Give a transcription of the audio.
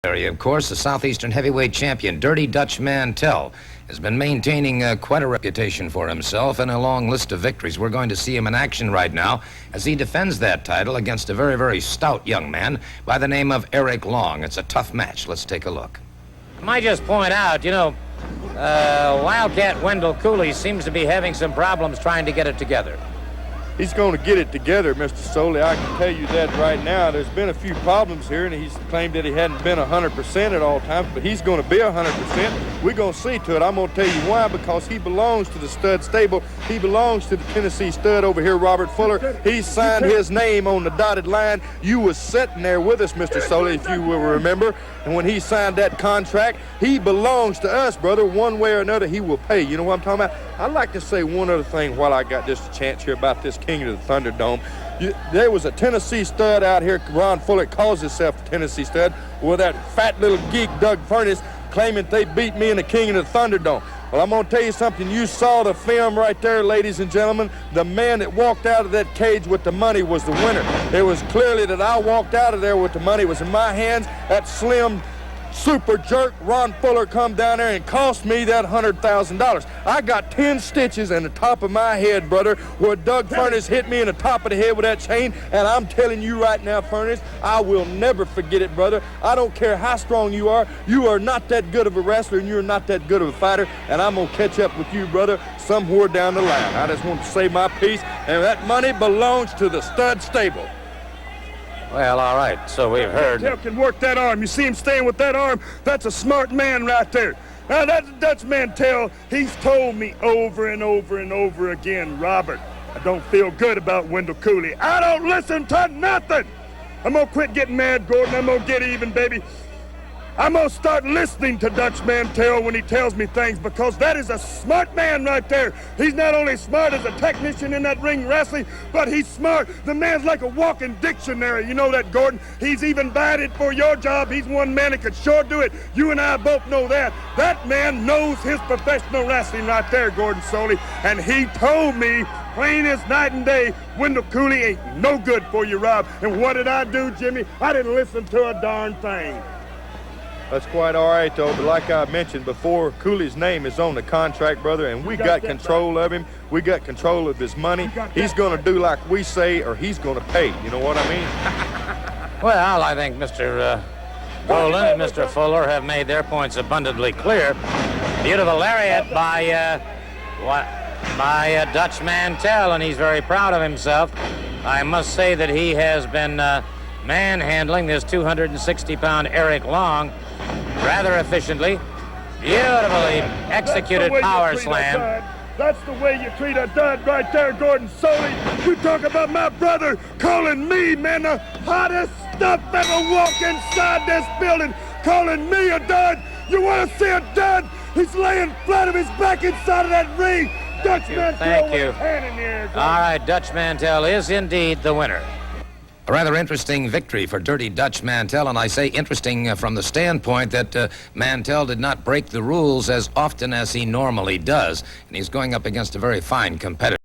Area, of course, the Southeastern heavyweight champion, Dirty Dutch Mantell, has been maintaining quite a reputation for himself and a long list of victories. We're going to see him in action right now as he defends that title against a very, very stout young man by the name of Erik. It's a tough match. Let's take a look. I might just point out, Wildcat Wendell Cooley seems to be having some problems trying to get it together. He's going to get it together, Mr. Soley. I can tell you that right now. There's been a few problems here, and he's claimed that he hadn't been 100% at all times, but he's going to be 100%. We're going to see to it. I'm going to tell you why, because he belongs to the stud stable. He belongs to the Tennessee stud over here, Robert Fuller. He signed his name on the dotted line. You was sitting there with us, Mr. Soley, if you will remember. And when he signed that contract, he belongs to us, brother. One way or another, he will pay. You know what I'm talking about? I'd like to say one other thing while I got this chance here about this King of the Thunderdome. There was a Tennessee stud out here, Ron Fuller, calls himself a Tennessee stud, with that fat little geek, Doug Furnace, claiming they beat me in the King of the Thunderdome. Well, I'm going to tell you something. You saw the film right there, ladies and gentlemen. The man that walked out of that cage with the money was the winner. It was clearly that I walked out of there with the money. It was in my hands. That slim super jerk Ron Fuller come down there and cost me that $100,000. I got 10 stitches in the top of my head, brother, where Doug Furnace hit me in the top of the head with that chain, and I'm telling you right now, Furnace, I will never forget it, brother. I don't care how strong you are not that good of a wrestler, and you're not that good of a fighter, and I'm going to catch up with you, brother, somewhere down the line. I just want to say my piece, and that money belongs to the stud stable. Well, all right, so we've heard. Mantell can work that arm. You see him staying with that arm? That's a smart man right there. Now, that's Mantell. He's told me over and over and over again, Robert, I don't feel good about Wendell Cooley. I don't listen to nothing. I'm going to quit getting mad, Gordon. I'm going to get even, baby. I'm going to start listening to Dutch Mantell when he tells me things, because that is a smart man right there. He's not only smart as a technician in that ring wrestling, but he's smart. The man's like a walking dictionary. You know that, Gordon? He's even invited for your job. He's one man that could sure do it. You and I both know that. That man knows his professional wrestling right there, Gordon Soley. And he told me, plain as night and day, Wendell Cooley ain't no good for you, Rob. And what did I do, Jimmy? I didn't listen to a darn thing. That's quite all right, though, but like I mentioned before, Cooley's name is on the contract, brother, and we got control of him. We got control of his money. He's going to do like we say, or he's going to pay. You know what I mean? Well, I think Mr. Golden and Mr. Fuller have made their points abundantly clear. Beautiful lariat by Dutch Mantell, and he's very proud of himself. I must say that he has been manhandling this 260-pound Erik rather efficiently. Beautifully executed power slam. That's the way you treat a dud right there, Gordon Soley. You talk about my brother calling me, man, the hottest stuff ever walk inside this building, calling me a dud. You want to see a dud? He's laying flat on his back inside of that ring. Dutch Mantell with his hand in the air. All right, Dutch Mantell is indeed the winner. A rather interesting victory for Dirty Dutch Mantell, and I say interesting from the standpoint that Mantell did not break the rules as often as he normally does, and he's going up against a very fine competitor.